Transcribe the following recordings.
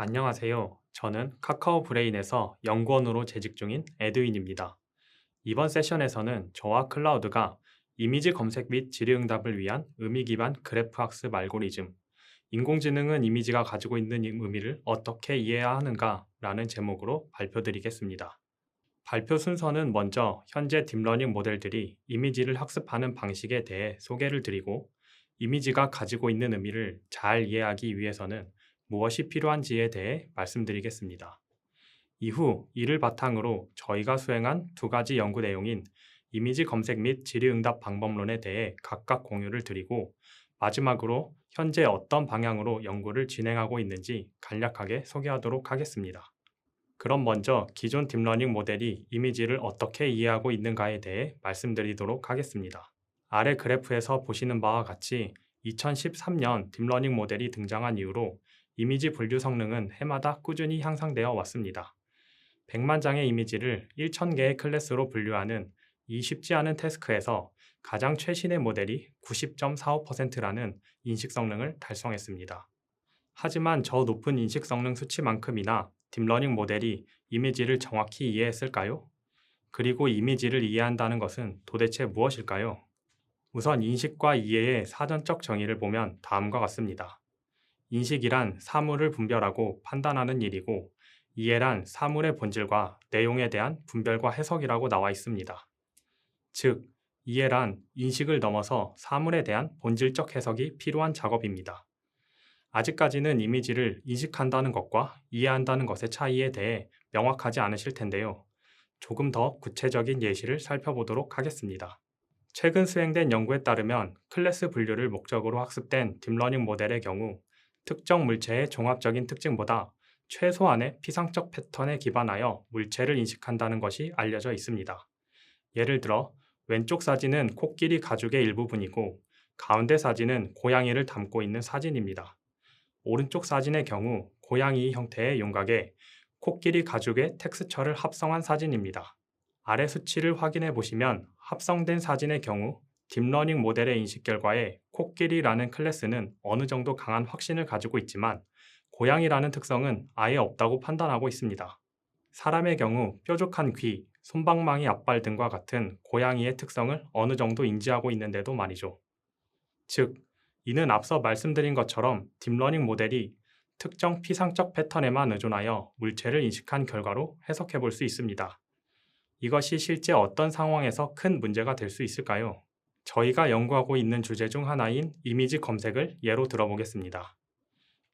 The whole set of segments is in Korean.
안녕하세요. 저는 카카오 브레인에서 연구원으로 재직 중인 에드윈입니다. 이번 세션에서는 저와 클라우드가 이미지 검색 및 질의응답을 위한 의미 기반 그래프 학습 알고리즘, 인공지능은 이미지가 가지고 있는 의미를 어떻게 이해해야 하는가 라는 제목으로 발표드리겠습니다. 발표 순서는 먼저 현재 딥러닝 모델들이 이미지를 학습하는 방식에 대해 소개를 드리고, 이미지가 가지고 있는 의미를 잘 이해하기 위해서는 무엇이 필요한지에 대해 말씀드리겠습니다. 이후 이를 바탕으로 저희가 수행한 두 가지 연구 내용인 이미지 검색 및 질의응답 방법론에 대해 각각 공유를 드리고, 마지막으로 현재 어떤 방향으로 연구를 진행하고 있는지 간략하게 소개하도록 하겠습니다. 그럼 먼저 기존 딥러닝 모델이 이미지를 어떻게 이해하고 있는가에 대해 말씀드리도록 하겠습니다. 아래 그래프에서 보시는 바와 같이 2013년 딥러닝 모델이 등장한 이후로 이미지 분류 성능은 해마다 꾸준히 향상되어 왔습니다. 100만 장의 이미지를 1000개의 클래스로 분류하는 이 쉽지 않은 태스크에서 가장 최신의 모델이 90.45%라는 인식 성능을 달성했습니다. 하지만 저 높은 인식 성능 수치만큼이나 딥러닝 모델이 이미지를 정확히 이해했을까요? 그리고 이미지를 이해한다는 것은 도대체 무엇일까요? 우선 인식과 이해의 사전적 정의를 보면 다음과 같습니다. 인식이란 사물을 분별하고 판단하는 일이고, 이해란 사물의 본질과 내용에 대한 분별과 해석이라고 나와 있습니다. 즉, 이해란 인식을 넘어서 사물에 대한 본질적 해석이 필요한 작업입니다. 아직까지는 이미지를 인식한다는 것과 이해한다는 것의 차이에 대해 명확하지 않으실 텐데요. 조금 더 구체적인 예시를 살펴보도록 하겠습니다. 최근 수행된 연구에 따르면 클래스 분류를 목적으로 학습된 딥러닝 모델의 경우 특정 물체의 종합적인 특징보다 최소한의 피상적 패턴에 기반하여 물체를 인식한다는 것이 알려져 있습니다. 예를 들어 왼쪽 사진은 코끼리 가죽의 일부분이고, 가운데 사진은 고양이를 담고 있는 사진입니다. 오른쪽 사진의 경우 고양이 형태의 윤곽에 코끼리 가죽의 텍스처를 합성한 사진입니다. 아래 수치를 확인해 보시면 합성된 사진의 경우 딥러닝 모델의 인식 결과에 코끼리라는 클래스는 어느 정도 강한 확신을 가지고 있지만, 고양이라는 특성은 아예 없다고 판단하고 있습니다. 사람의 경우 뾰족한 귀, 솜방망이 앞발 등과 같은 고양이의 특성을 어느 정도 인지하고 있는데도 말이죠. 즉, 이는 앞서 말씀드린 것처럼 딥러닝 모델이 특정 피상적 패턴에만 의존하여 물체를 인식한 결과로 해석해 볼 수 있습니다. 이것이 실제 어떤 상황에서 큰 문제가 될 수 있을까요? 저희가 연구하고 있는 주제 중 하나인 이미지 검색을 예로 들어보겠습니다.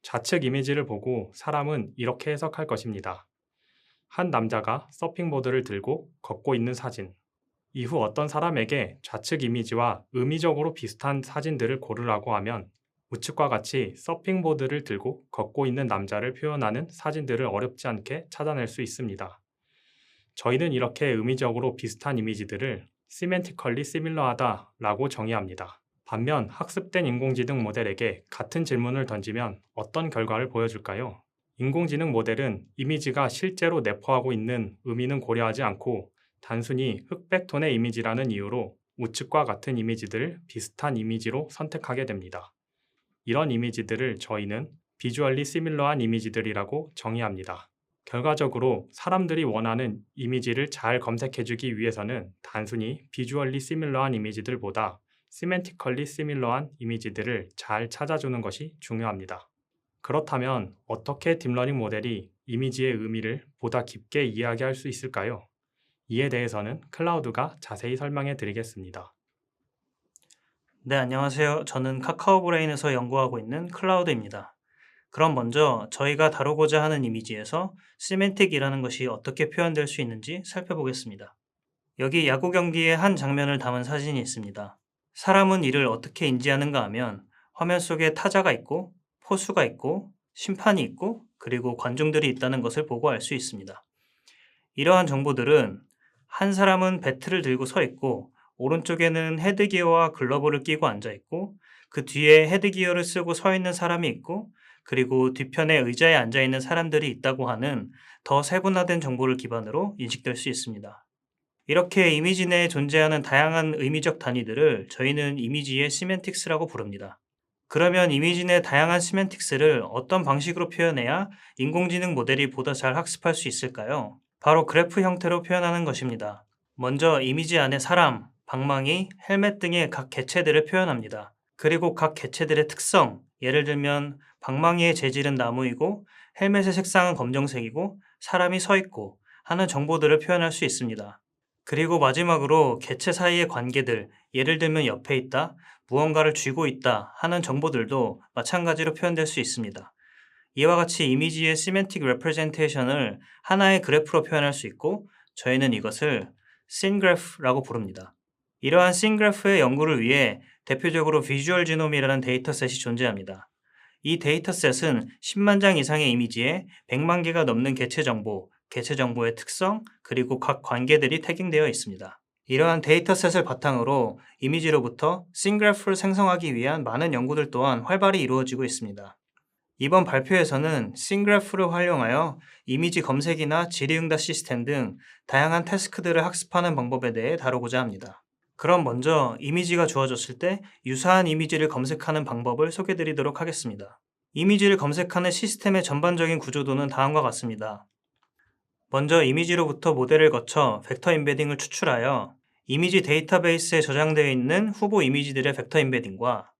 좌측 이미지를 보고 사람은 이렇게 해석할 것입니다. 한 남자가 서핑보드를 들고 걷고 있는 사진. 이후 어떤 사람에게 좌측 이미지와 의미적으로 비슷한 사진들을 고르라고 하면 우측과 같이 서핑보드를 들고 걷고 있는 남자를 표현하는 사진들을 어렵지 않게 찾아낼 수 있습니다. 저희는 이렇게 의미적으로 비슷한 이미지들을 semantically similar하다라고 정의합니다. 반면 학습된 인공지능 모델에게 같은 질문을 던지면 어떤 결과를 보여줄까요? 인공지능 모델은 이미지가 실제로 내포하고 있는 의미는 고려하지 않고 단순히 흑백톤의 이미지라는 이유로 우측과 같은 이미지들을 비슷한 이미지로 선택하게 됩니다. 이런 이미지들을 저희는 비주얼리 시밀러한 이미지들이라고 정의합니다. 결과적으로 사람들이 원하는 이미지를 잘 검색해주기 위해서는 단순히 비주얼리 시밀러한 이미지들보다 시멘티컬리 시밀러한 이미지들을 잘 찾아주는 것이 중요합니다. 그렇다면 어떻게 딥러닝 모델이 이미지의 의미를 보다 깊게 이해하게 할 수 있을까요? 이에 대해서는 클라우드가 자세히 설명해 드리겠습니다. 네, 안녕하세요. 저는 카카오 브레인에서 연구하고 있는 클라우드입니다. 그럼 먼저 저희가 다루고자 하는 이미지에서 시멘틱이라는 것이 어떻게 표현될 수 있는지 살펴보겠습니다. 여기 야구 경기의 한 장면을 담은 사진이 있습니다. 사람은 이를 어떻게 인지하는가 하면 화면 속에 타자가 있고 포수가 있고 심판이 있고 그리고 관중들이 있다는 것을 보고 알 수 있습니다. 이러한 정보들은 한 사람은 배트를 들고 서 있고 오른쪽에는 헤드기어와 글러브를 끼고 앉아 있고 그 뒤에 헤드기어를 쓰고 서 있는 사람이 있고 그리고 뒤편에 의자에 앉아 있는 사람들이 있다고 하는 더 세분화된 정보를 기반으로 인식될 수 있습니다. 이렇게 이미지 내에 존재하는 다양한 의미적 단위들을 저희는 이미지의 시멘틱스라고 부릅니다. 그러면 이미지 내 다양한 시멘틱스를 어떤 방식으로 표현해야 인공지능 모델이 보다 잘 학습할 수 있을까요? 바로 그래프 형태로 표현하는 것입니다. 먼저 이미지 안에 사람, 방망이, 헬멧 등의 각 개체들을 표현합니다. 그리고 각 개체들의 특성, 예를 들면 방망이의 재질은 나무이고 헬멧의 색상은 검정색이고 사람이 서 있고 하는 정보들을 표현할 수 있습니다. 그리고 마지막으로 개체 사이의 관계들, 예를 들면 옆에 있다, 무언가를 쥐고 있다 하는 정보들도 마찬가지로 표현될 수 있습니다. 이와 같이 이미지의 시멘틱 레프레젠테이션을 하나의 그래프로 표현할 수 있고 저희는 이것을 씬그래프라고 부릅니다. 이러한 씬그래프의 연구를 위해 대표적으로 비주얼 지놈이라는 데이터셋이 존재합니다. 이 데이터셋은 10만 장 이상의 이미지에 100만 개가 넘는 개체 정보의 특성, 그리고 각 관계들이 태깅되어 있습니다. 이러한 데이터셋을 바탕으로 이미지로부터 씬그래프를 생성하기 위한 많은 연구들 또한 활발히 이루어지고 있습니다. 이번 발표에서는 씬그래프를 활용하여 이미지 검색이나 질의응답 시스템 등 다양한 태스크들을 학습하는 방법에 대해 다루고자 합니다. 그럼 먼저 이미지가 주어졌을 때 유사한 이미지를 검색하는 방법을 소개드리도록 하겠습니다. 이미지를 검색하는 시스템의 전반적인 구조도는 다음과 같습니다. 먼저 이미지로부터 모델을 거쳐 벡터 임베딩을 추출하여 이미지 데이터베이스에 저장되어 있는 후보 이미지들의 벡터 임베딩과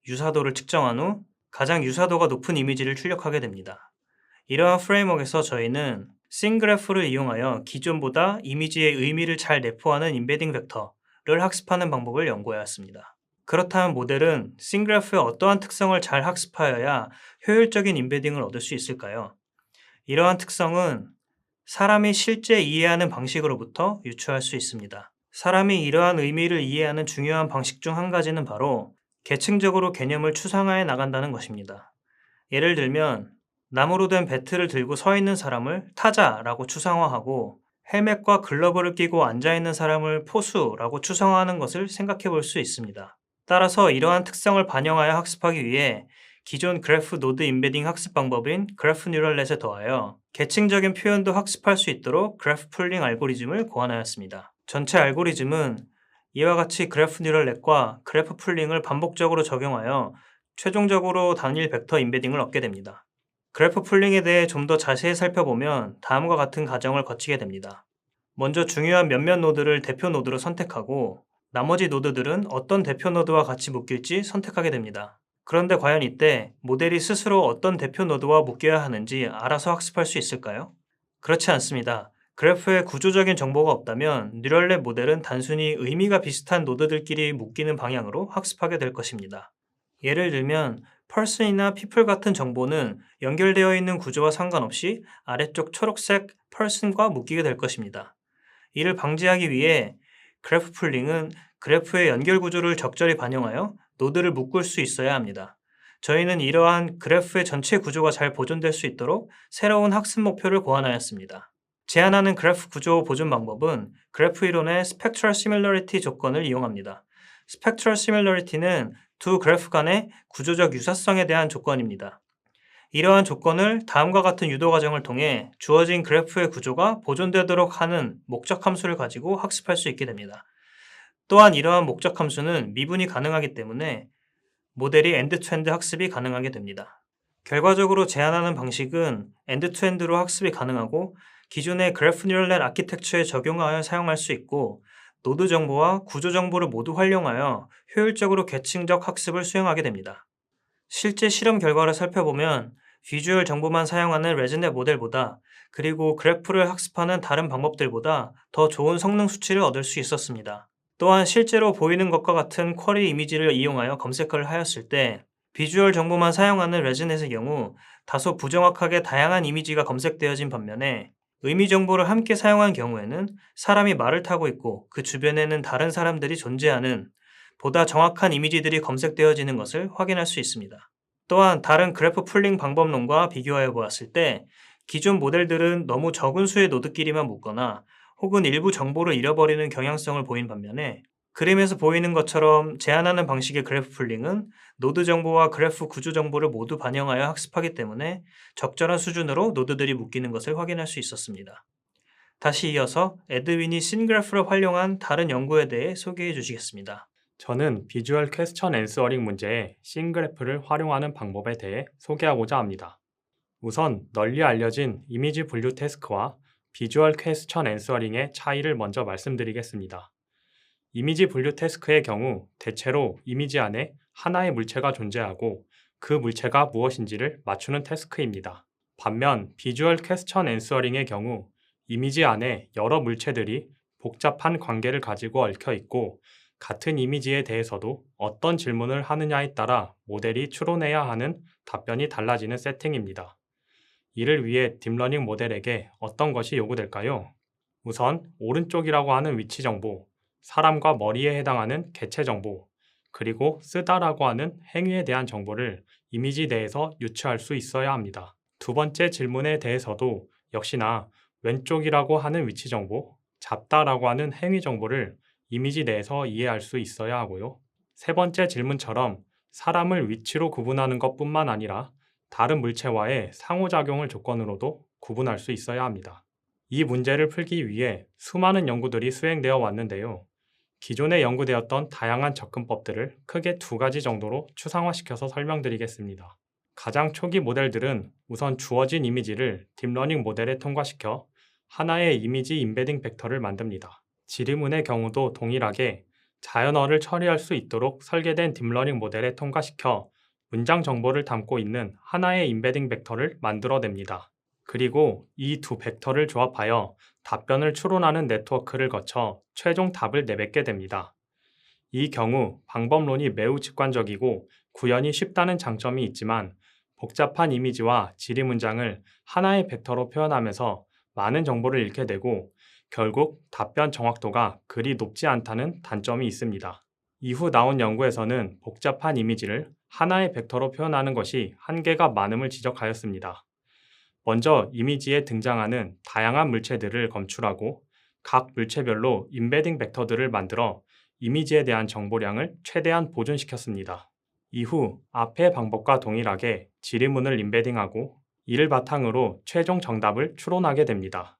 유사도를 측정한 후 가장 유사도가 높은 이미지를 출력하게 됩니다. 이러한 프레임워크에서 저희는 씬그래프를 이용하여 기존보다 이미지의 의미를 잘 내포하는 임베딩 벡터를 학습하는 방법을 연구하였습니다. 그렇다면 모델은 씬그래프의 어떠한 특성을 잘 학습하여야 효율적인 임베딩을 얻을 수 있을까요? 이러한 특성은 사람이 실제 이해하는 방식으로부터 유추할 수 있습니다. 사람이 이러한 의미를 이해하는 중요한 방식 중 한 가지는 바로 계층적으로 개념을 추상화해 나간다는 것입니다. 예를 들면 나무로 된 배트를 들고 서 있는 사람을 타자라고 추상화하고 헬멧과 글러브를 끼고 앉아있는 사람을 포수라고 추상화하는 것을 생각해 볼 수 있습니다. 따라서 이러한 특성을 반영하여 학습하기 위해 기존 그래프 노드 임베딩 학습 방법인 그래프 뉴럴넷에 더하여 계층적인 표현도 학습할 수 있도록 그래프 풀링 알고리즘을 고안하였습니다. 전체 알고리즘은 이와 같이 그래프 뉴럴넷과 그래프 풀링을 반복적으로 적용하여 최종적으로 단일 벡터 임베딩을 얻게 됩니다. 그래프 풀링에 대해 좀 더 자세히 살펴보면 다음과 같은 과정을 거치게 됩니다. 먼저 중요한 몇몇 노드를 대표 노드로 선택하고 나머지 노드들은 어떤 대표 노드와 같이 묶일지 선택하게 됩니다. 그런데 과연 이때 모델이 스스로 어떤 대표 노드와 묶여야 하는지 알아서 학습할 수 있을까요? 그렇지 않습니다. 그래프에 구조적인 정보가 없다면 뉴럴넷 모델은 단순히 의미가 비슷한 노드들끼리 묶이는 방향으로 학습하게 될 것입니다. 예를 들면 person이나 people 같은 정보는 연결되어 있는 구조와 상관없이 아래쪽 초록색 person과 묶이게 될 것입니다. 이를 방지하기 위해 그래프 풀링은 그래프의 연결 구조를 적절히 반영하여 노드를 묶을 수 있어야 합니다. 저희는 이러한 그래프의 전체 구조가 잘 보존될 수 있도록 새로운 학습 목표를 고안하였습니다. 제안하는 그래프 구조 보존 방법은 그래프 이론의 스펙트럴 시밀러리티 조건을 이용합니다. 스펙트럴 시밀러리티는 두 그래프 간의 구조적 유사성에 대한 조건입니다. 이러한 조건을 다음과 같은 유도 과정을 통해 주어진 그래프의 구조가 보존되도록 하는 목적 함수를 가지고 학습할 수 있게 됩니다. 또한 이러한 목적 함수는 미분이 가능하기 때문에 모델이 엔드-투-엔드 학습이 가능하게 됩니다. 결과적으로 제안하는 방식은 엔드-투-엔드로 학습이 가능하고 기존의 그래프 뉴럴넷 아키텍처에 적용하여 사용할 수 있고 노드 정보와 구조 정보를 모두 활용하여 효율적으로 계층적 학습을 수행하게 됩니다. 실제 실험 결과를 살펴보면 비주얼 정보만 사용하는 레즈넷 모델보다 그리고 그래프를 학습하는 다른 방법들보다 더 좋은 성능 수치를 얻을 수 있었습니다. 또한 실제로 보이는 것과 같은 쿼리 이미지를 이용하여 검색을 하였을 때 비주얼 정보만 사용하는 레즈넷의 경우 다소 부정확하게 다양한 이미지가 검색되어진 반면에 의미 정보를 함께 사용한 경우에는 사람이 말을 타고 있고 그 주변에는 다른 사람들이 존재하는 보다 정확한 이미지들이 검색되어지는 것을 확인할 수 있습니다. 또한 다른 그래프 풀링 방법론과 비교하여 보았을 때 기존 모델들은 너무 적은 수의 노드끼리만 묶거나 혹은 일부 정보를 잃어버리는 경향성을 보인 반면에 그림에서 보이는 것처럼 제안하는 방식의 그래프 풀링은 노드 정보와 그래프 구조 정보를 모두 반영하여 학습하기 때문에 적절한 수준으로 노드들이 묶이는 것을 확인할 수 있었습니다. 다시 이어서 에드윈이 씬그래프를 활용한 다른 연구에 대해 소개해 주시겠습니다. 저는 비주얼 퀘스천 앤서링 문제에 씬그래프를 활용하는 방법에 대해 소개하고자 합니다. 우선 널리 알려진 이미지 분류 태스크와 비주얼 퀘스천 앤서링의 차이를 먼저 말씀드리겠습니다. 이미지 분류 태스크의 경우 대체로 이미지 안에 하나의 물체가 존재하고 그 물체가 무엇인지를 맞추는 태스크입니다. 반면 비주얼 퀘스천 앤서링의 경우 이미지 안에 여러 물체들이 복잡한 관계를 가지고 얽혀 있고 같은 이미지에 대해서도 어떤 질문을 하느냐에 따라 모델이 추론해야 하는 답변이 달라지는 세팅입니다. 이를 위해 딥러닝 모델에게 어떤 것이 요구될까요? 우선 오른쪽이라고 하는 위치 정보, 사람과 머리에 해당하는 개체 정보, 그리고 쓰다라고 하는 행위에 대한 정보를 이미지 내에서 유추할 수 있어야 합니다. 두 번째 질문에 대해서도 역시나 왼쪽이라고 하는 위치 정보, 잡다라고 하는 행위 정보를 이미지 내에서 이해할 수 있어야 하고요. 세 번째 질문처럼 사람을 위치로 구분하는 것뿐만 아니라 다른 물체와의 상호작용을 조건으로도 구분할 수 있어야 합니다. 이 문제를 풀기 위해 수많은 연구들이 수행되어 왔는데요. 기존에 연구되었던 다양한 접근법들을 크게 두 가지 정도로 추상화시켜서 설명드리겠습니다. 가장 초기 모델들은 우선 주어진 이미지를 딥러닝 모델에 통과시켜 하나의 이미지 임베딩 벡터를 만듭니다. 지리문의 경우도 동일하게 자연어를 처리할 수 있도록 설계된 딥러닝 모델에 통과시켜 문장 정보를 담고 있는 하나의 임베딩 벡터를 만들어냅니다. 그리고 이 두 벡터를 조합하여 답변을 추론하는 네트워크를 거쳐 최종 답을 내뱉게 됩니다. 이 경우 방법론이 매우 직관적이고 구현이 쉽다는 장점이 있지만 복잡한 이미지와 지리 문장을 하나의 벡터로 표현하면서 많은 정보를 잃게 되고 결국 답변 정확도가 그리 높지 않다는 단점이 있습니다. 이후 나온 연구에서는 복잡한 이미지를 하나의 벡터로 표현하는 것이 한계가 많음을 지적하였습니다. 먼저 이미지에 등장하는 다양한 물체들을 검출하고 각 물체별로 임베딩 벡터들을 만들어 이미지에 대한 정보량을 최대한 보존시켰습니다. 이후 앞의 방법과 동일하게 지리문을 임베딩하고 이를 바탕으로 최종 정답을 추론하게 됩니다.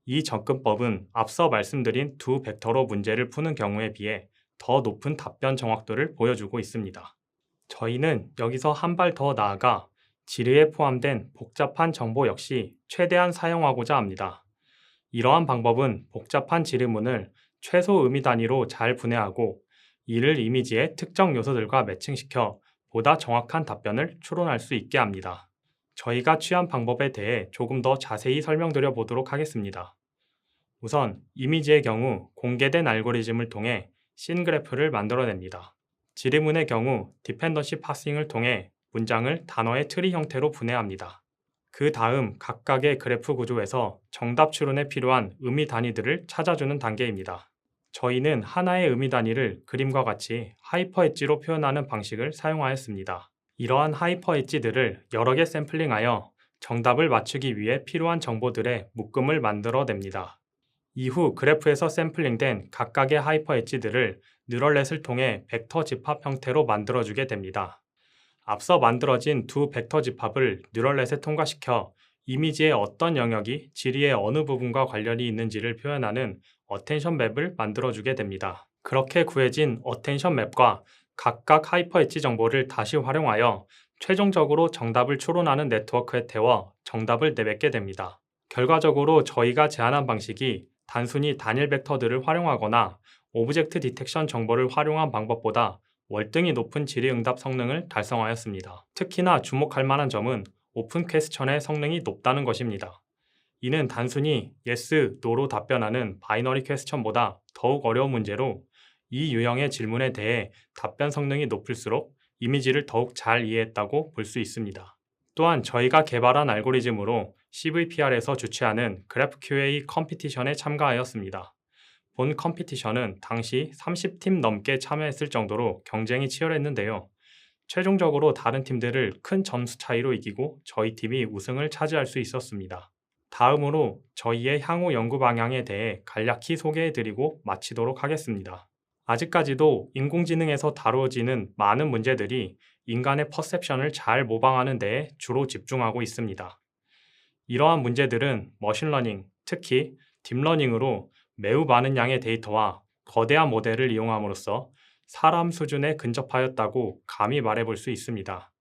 이 접근법은 앞서 말씀드린 두 벡터로 문제를 푸는 경우에 비해 더 높은 답변 정확도를 보여주고 있습니다. 저희는 여기서 한 발 더 나아가 지리에 포함된 복잡한 정보 역시 최대한 사용하고자 합니다. 이러한 방법은 복잡한 지리문을 최소 의미 단위로 잘 분해하고 이를 이미지의 특정 요소들과 매칭시켜 보다 정확한 답변을 추론할 수 있게 합니다. 저희가 취한 방법에 대해 조금 더 자세히 설명드려 보도록 하겠습니다. 우선 이미지의 경우 공개된 알고리즘을 통해 씬그래프를 만들어냅니다. 지리문의 경우 디펜던시 파싱을 통해 문장을 단어의 트리 형태로 분해합니다. 그 다음 각각의 그래프 구조에서 정답 추론에 필요한 의미 단위들을 찾아주는 단계입니다. 저희는 하나의 의미 단위를 그림과 같이 하이퍼 엣지로 표현하는 방식을 사용하였습니다. 이러한 하이퍼 엣지들을 여러 개 샘플링하여 정답을 맞추기 위해 필요한 정보들의 묶음을 만들어냅니다. 이후 그래프에서 샘플링된 각각의 하이퍼 엣지들을 뉴럴넷을 통해 벡터 집합 형태로 만들어주게 됩니다. 앞서 만들어진 두 벡터 집합을 뉴럴넷에 통과시켜 이미지의 어떤 영역이 지리의 어느 부분과 관련이 있는지를 표현하는 어텐션 맵을 만들어주게 됩니다. 그렇게 구해진 어텐션 맵과 각각 하이퍼 엣지 정보를 다시 활용하여 최종적으로 정답을 추론하는 네트워크에 태워 정답을 내뱉게 됩니다. 결과적으로 저희가 제안한 방식이 단순히 단일 벡터들을 활용하거나 오브젝트 디텍션 정보를 활용한 방법보다 월등히 높은 질의응답 성능을 달성하였습니다. 특히나 주목할 만한 점은 오픈 퀘스천의 성능이 높다는 것입니다. 이는 단순히 yes, no로 답변하는 바이너리 퀘스천보다 더욱 어려운 문제로 이 유형의 질문에 대해 답변 성능이 높을수록 이미지를 더욱 잘 이해했다고 볼 수 있습니다. 또한 저희가 개발한 알고리즘으로 CVPR에서 주최하는 그래프QA 컴피티션에 참가하였습니다. 본 컴피티션은 당시 30팀 넘게 참여했을 정도로 경쟁이 치열했는데요. 최종적으로 다른 팀들을 큰 점수 차이로 이기고 저희 팀이 우승을 차지할 수 있었습니다. 다음으로 저희의 향후 연구 방향에 대해 간략히 소개해드리고 마치도록 하겠습니다. 아직까지도 인공지능에서 다루어지는 많은 문제들이 인간의 퍼셉션을 잘 모방하는 데에 주로 집중하고 있습니다. 이러한 문제들은 머신러닝, 특히 딥러닝으로 매우 많은 양의 데이터와 거대한 모델을 이용함으로써 사람 수준에 근접하였다고 감히 말해볼 수 있습니다.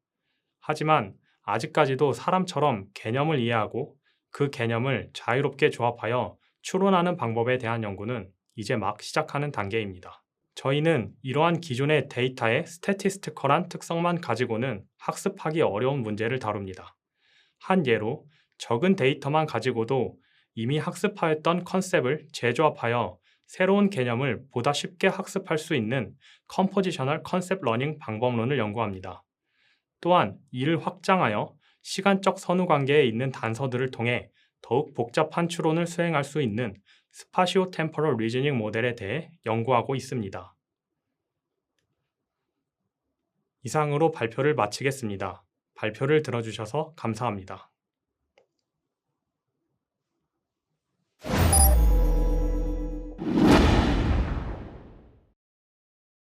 하지만 아직까지도 사람처럼 개념을 이해하고 그 개념을 자유롭게 조합하여 추론하는 방법에 대한 연구는 이제 막 시작하는 단계입니다. 저희는 이러한 기존의 데이터의 스태티스티컬한 특성만 가지고는 학습하기 어려운 문제를 다룹니다. 한 예로 적은 데이터만 가지고도 이미 학습하였던 컨셉을 재조합하여 새로운 개념을 보다 쉽게 학습할 수 있는 컴포지셔널 컨셉 러닝 방법론을 연구합니다. 또한 이를 확장하여 시간적 선후 관계에 있는 단서들을 통해 더욱 복잡한 추론을 수행할 수 있는 스파시오 템포럴 리즈닝 모델에 대해 연구하고 있습니다. 이상으로 발표를 마치겠습니다. 발표를 들어주셔서 감사합니다.